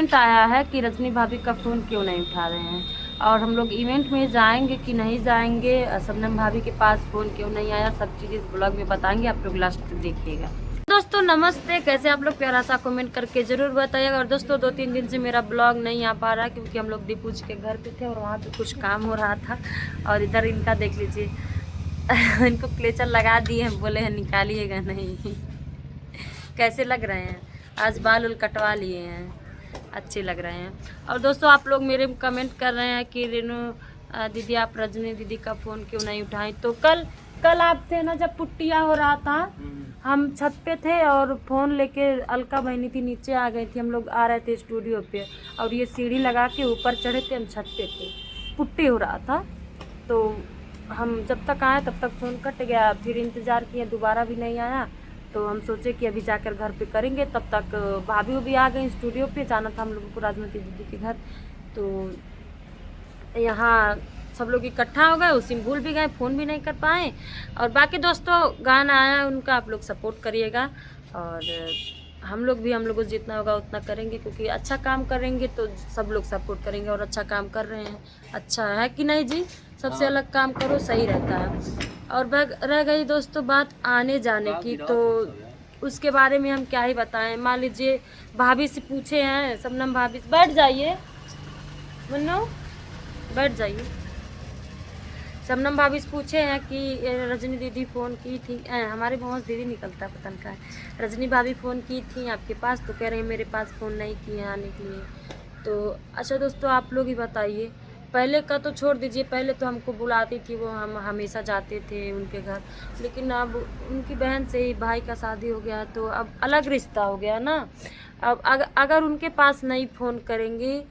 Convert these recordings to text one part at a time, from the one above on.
Comment आया है कि रजनी भाभी का फ़ोन क्यों नहीं उठा रहे हैं, और हम लोग इवेंट में जाएंगे कि नहीं जाएंगे, शबनम भाभी के पास फ़ोन क्यों नहीं आया, सब चीज़ इस ब्लॉग में बताएंगे। आप लोग लास्ट तक देखिएगा। दोस्तों नमस्ते, कैसे आप लोग, प्यारा सा कमेंट करके ज़रूर बताइएगा। और दोस्तों 2-3 दिन से मेरा ब्लॉग नहीं आ पा रहा क्योंकि हम लोग दीपू जी के घर पे थे और वहाँ पे कुछ काम हो रहा था। और इधर इनका देख लीजिए इनको क्लेचर लगा दिए हैं, बोले हैं निकालिएगा नहीं। कैसे लग रहे हैं, आज बाल उल कटवा लिए हैं, अच्छे लग रहे हैं। और दोस्तों आप लोग मेरे कमेंट कर रहे हैं कि रेनू दीदी आप रजनी दीदी का फ़ोन क्यों नहीं उठाएं। तो कल आप थे ना जब पुट्टिया हो रहा था, हम छत पे थे और फ़ोन लेके अलका बहनी थी नीचे आ गई थी, हम लोग आ रहे थे स्टूडियो पे और ये सीढ़ी लगा के ऊपर चढ़े थे, हम छत पे थे, पुट्टी हो रहा था। तो हम जब तक आए तब तक फ़ोन कट गया, फिर इंतज़ार किए, दोबारा भी नहीं आया। तो हम सोचे कि अभी जाकर घर पे करेंगे, तब तक भाभी भी आ गई, स्टूडियो पे जाना था हम लोगों को राजमती दीदी के घर। तो यहाँ सब लोग इकट्ठा हो गए, उसी में भूल भी गए, फ़ोन भी नहीं कर पाए। और बाकी दोस्तों गाना आया उनका, आप लोग सपोर्ट करिएगा और हम लोग को जितना होगा उतना करेंगे, क्योंकि अच्छा काम करेंगे तो सब लोग सपोर्ट करेंगे। और अच्छा काम कर रहे हैं, अच्छा है कि नहीं जी, सबसे अलग काम करो, सही रहता है। और रह गई दोस्तों बात आने जाने की, तो उसके बारे में हम क्या ही बताएं। मान लीजिए भाभी से पूछे हैं, शबनम भाभी से, बैठ जाइए मुन्नो, बैठ जाइए। शबनम भाभी से पूछे हैं कि रजनी दीदी फ़ोन की थी, हमारे बहुत दीदी निकलता है पता नहीं का, रजनी भाभी फ़ोन की थी आपके पास, तो कह रहे हैं मेरे पास फ़ोन नहीं किए आने के लिए। तो अच्छा दोस्तों आप लोग ही बताइए, पहले का तो छोड़ दीजिए, पहले तो हमको बुलाती थी वो, हम हमेशा जाते थे उनके घर, लेकिन अब उनकी बहन से ही भाई का शादी हो गया तो अब अलग रिश्ता हो गया ना। अब अगर उनके पास नहीं फ़ोन करेंगी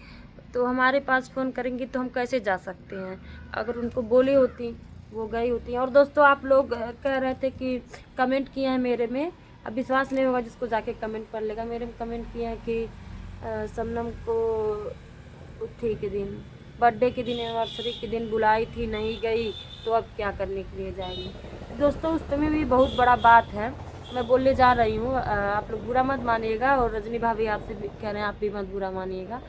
तो हमारे पास फ़ोन करेंगी तो हम कैसे जा सकते हैं। अगर उनको बोली होती वो गई होती। और दोस्तों आप लोग कह रहे थे कि कमेंट किए हैं मेरे में, अब विश्वास नहीं होगा जिसको जाके कमेंट कर लेगा, मेरे में कमेंट किए हैं कि शबनम को उठी के दिन, बर्थडे के दिन, एनिवर्सरी के दिन बुलाई थी, नहीं गई, तो अब क्या करने के लिए जाएगी। दोस्तों उसमें भी बहुत बड़ा बात है, मैं बोलने जा रही हूँ, आप लोग बुरा मत मानिएगा। और रजनी भाभी आपसे भी कह रहे हैं, आप भी मत बुरा मानिएगा।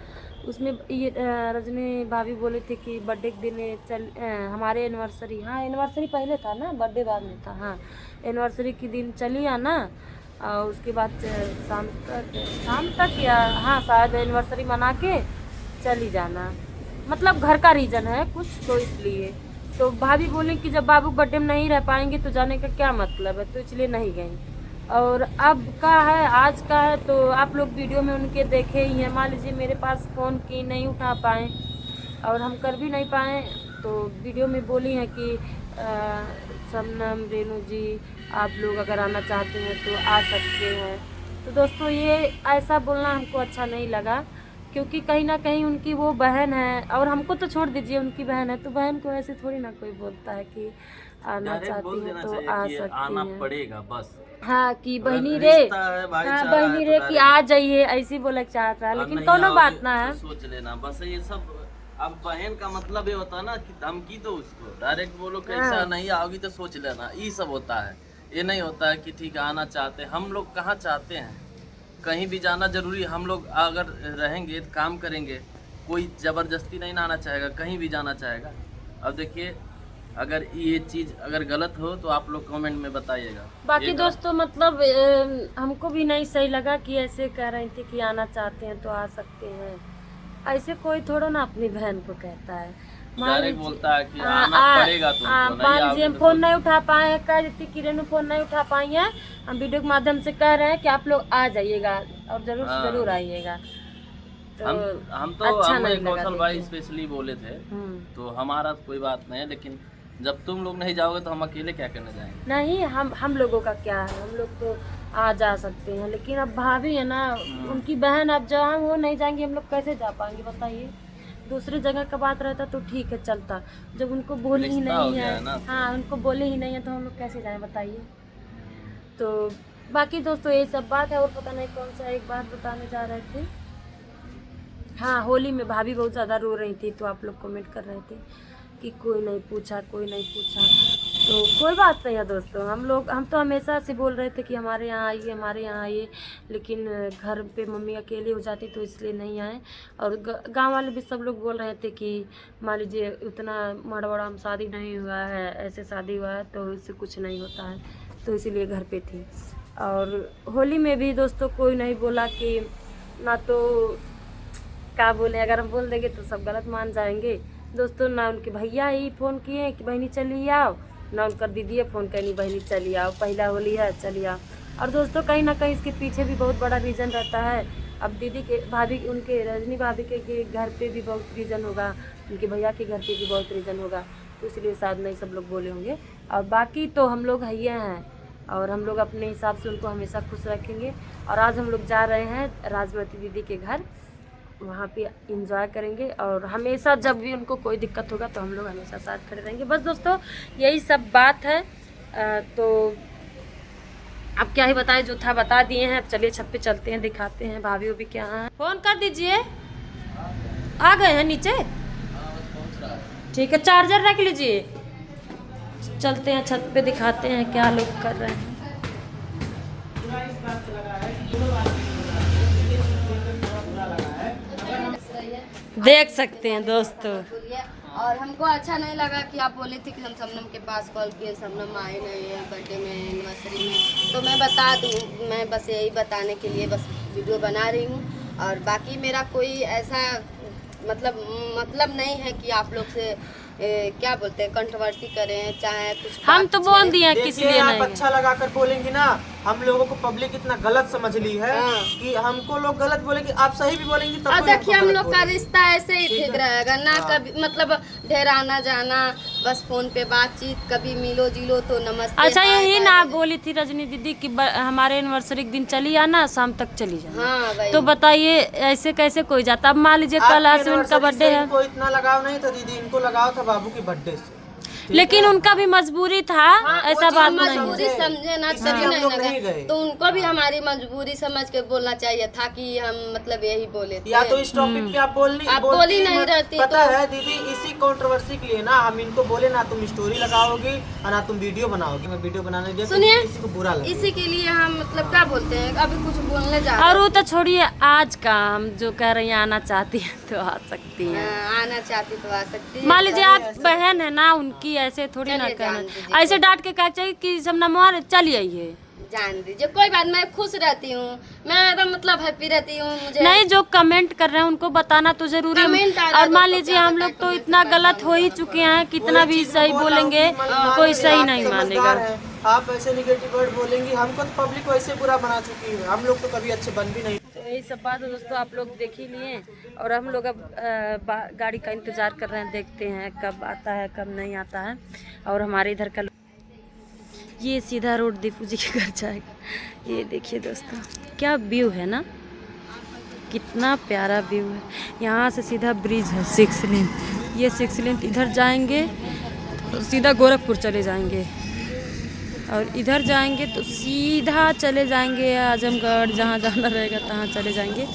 उसमें ये रजनी भाभी बोले थे कि बर्थडे के दिन चल हमारे एनिवर्सरी, हाँ एनिवर्सरी पहले था ना, बर्थडे बाद में था, हाँ एनिवर्सरी के दिन चली आना, और उसके बाद शाम तक या हाँ शायद एनिवर्सरी मना के चली जाना, मतलब घर का रीज़न है कुछ, तो इसलिए। तो भाभी बोली कि जब बाबू बर्थडे में नहीं रह पाएंगे तो जाने का क्या मतलब है, तो इसलिए नहीं गई। और अब का है, आज का है, तो आप लोग वीडियो में उनके देखे ही हैं। मान लीजिए मेरे पास फ़ोन की नहीं उठा पाए और हम कर भी नहीं पाए, तो वीडियो में बोली हैं कि शबनम रेनू जी आप लोग अगर आना चाहते हैं तो आ सकते हैं। तो दोस्तों ये ऐसा बोलना हमको अच्छा नहीं लगा, क्योंकि कहीं ना कहीं उनकी वो बहन है, और हमको तो छोड़ दीजिए, उनकी बहन है तो बहन को ऐसे थोड़ी ना कोई बोलता है कि आना चाहती है तो आ सकती है, पड़ेगा बस। हाँ कि बहनी रे, हाँ बहनी रे कि आ जाइए, ऐसी बोले चाहता है, लेकिन कोनो बात ना है, सोच लेना बस ये सब। अब बहन का मतलब ये होता है ना कि धमकी दो उसको, डायरेक्ट बोलो कि ऐसा नहीं आओगी तो सोच लेना, ये सब होता है। ये नहीं होता है कि ठीक है आना चाहते हैं, हम लोग कहाँ चाहते हैं कहीं भी जाना जरूरी। हम लोग अगर रहेंगे तो काम करेंगे, कोई ज़बरदस्ती नहीं ना आना चाहेगा, कहीं भी जाना चाहेगा। अब देखिए अगर ये चीज़ अगर गलत हो तो आप लोग कमेंट में बताइएगा। बाकी दोस्तों मतलब हमको भी नहीं सही लगा कि ऐसे कह रही थी कि आना चाहते हैं तो आ सकते हैं, ऐसे कोई थोड़ा ना अपनी बहन को कहता है। डायरेक्ट बोलता है कि आना पड़ेगा तुमको, मान लीजिए हम फ़ोन नहीं उठा पाए हैं, कह देती कि रेनू फ़ोन नहीं उठा पाई हैं, हम वीडियो के माध्यम से कह रहे हैं कि आप लोग आ जाइएगा और ज़रूर से ज़रूर आइएगा। तो हम तो अच्छा हम नहीं कौशल भाई स्पेशली बोले थे, तो हमारा कोई बात नहीं है, लेकिन जब तुम लोग नहीं जाओगे तो हम अकेले क्या करने जाएंगे। नहीं हम लोगों का क्या है, हम लोग तो आ जा सकते हैं, लेकिन अब भाभी है ना, उनकी बहन, अब जहाँ वो नहीं जाएंगी हम लोग कैसे जा पाएंगे बताइए। दूसरी जगह का बात रहता तो ठीक है चलता, जब उनको बोली ही नहीं है, हाँ उनको बोले ही नहीं है तो हम लोग कैसे जाएं बताइए। तो बाकी दोस्तों ये सब बात है, और पता नहीं कौन सा एक बात बताने जा रहे थे, हाँ होली में भाभी बहुत ज़्यादा रो रही थी तो आप लोग कमेंट कर रहे थे। कि कोई नहीं पूछा, कोई नहीं पूछा। तो कोई बात नहीं है दोस्तों, हम तो हमेशा से बोल रहे थे कि हमारे यहाँ आइए, हमारे यहाँ आइए, लेकिन घर पे मम्मी अकेली हो जाती तो इसलिए नहीं आए। और गांव वाले भी सब लोग बोल रहे थे कि मान लीजिए उतना मड़बड़ा में शादी नहीं हुआ है, ऐसे शादी हुआ है तो इससे कुछ नहीं होता है, तो इसीलिए घर पे थी। और होली में भी दोस्तों कोई नहीं बोला कि ना, तो क्या बोले, अगर हम बोल देंगे तो सब गलत मान जाएंगे दोस्तों। ना उनके भैया ही फ़ोन किए कि बहनी चली आओ, ना उनका दीदी फ़ोन करनी बहनी चली आओ, पहला होली है चली आओ। और दोस्तों कहीं ना कहीं इसके पीछे भी बहुत बड़ा रीज़न रहता है। अब दीदी के भाभी, उनके रजनी भाभी के घर पे भी बहुत रीज़न होगा, उनके भैया के घर पे भी बहुत रीज़न होगा, तो इसलिए शायद नहीं सब लोग बोले होंगे। और बाकी तो हम लोग हैया हैं और हम लोग अपने हिसाब से उनको हमेशा खुश रखेंगे। और आज हम लोग जा रहे हैं राजमती दीदी के घर, वहाँ पे इंजॉय करेंगे। और हमेशा जब भी उनको कोई दिक्कत होगा तो हम लोग हमेशा साथ खड़े रहेंगे। बस दोस्तों यही सब बात है। तो अब क्या ही बताएं, जो था बता दिए हैं। अब चलिए छत पे चलते हैं, दिखाते हैं भाभी भी क्या है। फ़ोन कर दीजिए, आ गए हैं नीचे, ठीक है, चार्जर रख लीजिए। चलते हैं छत पे, दिखाते हैं क्या लोग कर रहे हैं। देख सकते हैं दोस्तों। और हमको अच्छा नहीं लगा कि आप बोले थे कि हम शबनम के पास कॉल किए, शबनम आए नहीं है बर्थडे में, एनिवर्सरी में। तो मैं बता दूँ, मैं बस यही बताने के लिए बस वीडियो बना रही हूँ। और बाकी मेरा कोई ऐसा मतलब नहीं है कि आप लोग से क्या बोलते हैं कंट्रोवर्सी करें, चाहे कुछ हम तो बोल दिए किसी लिए आप नहीं। अच्छा लगा कर बोलेंगी ना, हम लोगों को पब्लिक इतना गलत समझ ली है कि हमको लोग गलत बोलेंगे, आप सही भी बोलेंगी तब और भी देखिए हमको हम गलत लोग का बोलेंगे। रिश्ता ऐसे ही ठीक ठीक है। रहेगा ना, कभी मतलब ढेर आना जाना, बस फोन पे बातचीत, कभी मिलो जिलो तो नमस्ते। अच्छा बाय यही बाय ना बाय। बोली थी रजनी दीदी कि हमारे एनिवर्सरी के दिन चली आना, शाम तक चली जाना। हाँ भाई। तो बताइए ऐसे कैसे कोई जाता। अब मान लीजिए कल आपकी अश्विन का anniversary बर्थडे से है, इनको इतना लगाव नहीं था दीदी, इनको लगाव था बाबू की बर्थडे से। ठीक लेकिन है? उनका भी मजबूरी था, हाँ, ऐसा वो बात चीज़ नहीं मजबूरी है। समझे ना, इसलिए तभी हम नहीं लोग लगा। नहीं गए। तो उनको भी हमारी मजबूरी समझ के बोलना चाहिए था कि हम मतलब यही बोले थे। या तो इस टॉपिक पे आप बोलनी आप बोली नहीं मत। रहती पता तो- है दीदी, इसी कंट्रोवर्सी के लिए ना हम इनको बोले ना तुम स्टोरी लगाओगी और ना तुम वीडियो बनाओगी। मैं वीडियो बनाने दिया, सुनिए, किसी को बुरा लगे। इसी के लिए हम मतलब क्या बोलते हैं, अभी कुछ बोलने जा और रहे वो तो छोड़िए, आज का हम जो कह रही हैं आना चाहती है तो आ सकती हैं। है। आना चाहती तो आ सकती है। मान लीजिए आप बहन है ना उनकी, ऐसे थोड़ी ना चलिए जान कहना, दीजिए। ऐसे डांट के कहा चाहिए कि शबनम चली आइए। जान दीजिए, कोई बात, मैं खुश रहती हूँ, मैं एकदम मतलब हैप्पी रहती हूँ। मुझे नहीं, जो कमेंट कर रहे हैं उनको बताना तो जरूरी कमेंट आ है। रहा और है, मान दोस्तों, लीजिए क्या हम बताएं, लोग तो कमेंट इतना से गलत हो ही चुके हैं, कितना भी सही बोलेंगे कोई सही नहीं मानेगा। आप ऐसे निगेटिव वर्ड बोलेंगी, हमको तो पब्लिक वैसे बुरा बना चुकी है, हम लोग तो कभी अच्छे बन भी नहीं। तो यही सब बात है दोस्तों, आप लोग देख ही लिए। और हम लोग अब गाड़ी का इंतज़ार कर रहे हैं, देखते हैं कब आता है कब नहीं आता है। और हमारे इधर का ये सीधा रोड दीपू जी के घर जाएगा। ये देखिए दोस्तों क्या व्यू है ना, कितना प्यारा व्यू है। यहाँ से सीधा ब्रिज है 6 लेन, ये 6 लेन इधर जाएंगे तो सीधा गोरखपुर चले जाएंगे, और इधर जाएंगे तो सीधा चले जाएंगे आजमगढ़, जहाँ जाना रहेगा तहाँ चले जाएंगे।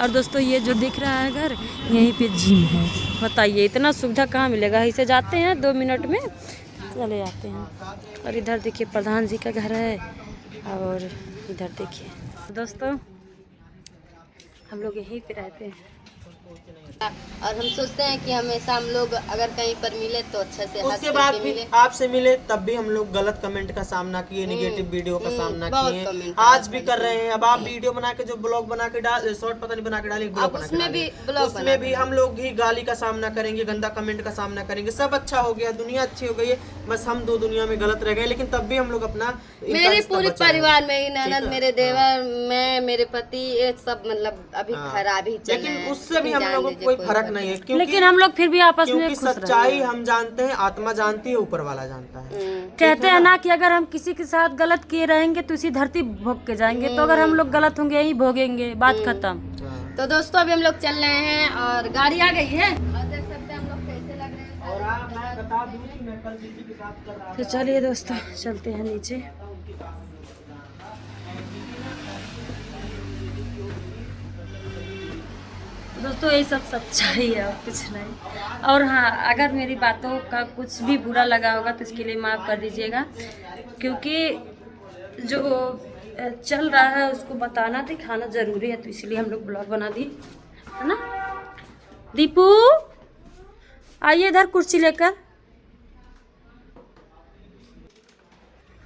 और दोस्तों ये जो दिख रहा है घर, यहीं पे जिम है। बताइए इतना सुविधा कहाँ मिलेगा। इसे जाते हैं 2 मिनट में चले जाते हैं। और इधर देखिए प्रधान जी का घर है, और इधर देखिए दोस्तों हम लोग यहीं पे रहते हैं। और हम सोचते हैं कि हमेशा हम लोग अगर कहीं पर मिले तो अच्छे से हंस उसके करके बाद मिले। फिर आपसे मिले तब भी हम लोग गलत कमेंट का सामना किए, नेगेटिव वीडियो का सामना बहुत किए, comment आज भी कर रहे हैं। अब आप वीडियो बना के जो ब्लॉग बना के डाल, शॉर्ट पता नहीं बना के डाले, ब्लॉग अब बना के उसमें भी डाले, ब्लॉग उसमें भी हम लोग ही गाली का सामना करेंगे, गंदा कमेंट का सामना करेंगे। सब अच्छा हो गया, दुनिया अच्छी हो गई है, बस हम 2 दुनिया में गलत रह गए। लेकिन तब भी हम लोग अपना मेरे रिश्ता पूरे बचाए हैं। परिवार में ही ननद, है? मेरे देवर, मैं, मेरे पति, ये सब मतलब अभी हाँ। खराब ही चल रहे लेकिन हैं। उससे भी हम जान लोगों को लीजिए, कोई फर्क नहीं है, क्योंकि लेकिन हम लोग फिर भी आपस में क्योंकि खुश रहते सच्चाई हैं। हम जानते हैं, आत्मा जानती है, ऊपर वाला जानता है। कहते हैं ना कि अगर हम किसी के साथ गलत किए रहेंगे तो इसी धरती भोग के जाएंगे, तो अगर हम लोग गलत होंगे यही भोगेंगे, बात खत्म। हाँ। तो दोस्तों अभी हम लोग चल रहे हैं और गाड़ी आ गई है, और देख सकते हैं हम लोग कैसे लग रहे हैं। और मैं बता दूं कि मैं कल दीदी के साथ कर रहा तो चलिए दोस्तों चलते हैं नीचे। दोस्तों यही सब सच्चाई है और कुछ नहीं। और हाँ, अगर मेरी बातों का कुछ भी बुरा लगा होगा तो इसके लिए माफ़ कर दीजिएगा, क्योंकि जो चल रहा है उसको बताना दिखाना ज़रूरी है, तो इसलिए हम लोग ब्लॉग बना दिए, है ना। दीपू आइए इधर कुर्सी लेकर।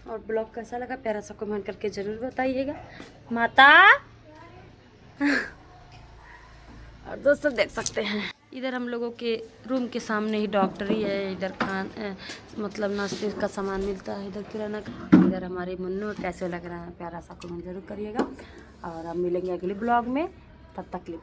और ब्लॉग कैसा लगा प्यारा सा कमेंट करके ज़रूर बताइएगा। माता और दोस्तों देख सकते हैं इधर हम लोगों के रूम के सामने ही डॉक्टरी है, इधर मतलब नाश्ते का सामान मिलता है, इधर किराना का। इधर हमारे मुन्नू कैसे लग रहा है प्यारा सा कमेंट जरूर करिएगा। और हम मिलेंगे अगले ब्लॉग में, तब तक के लिए।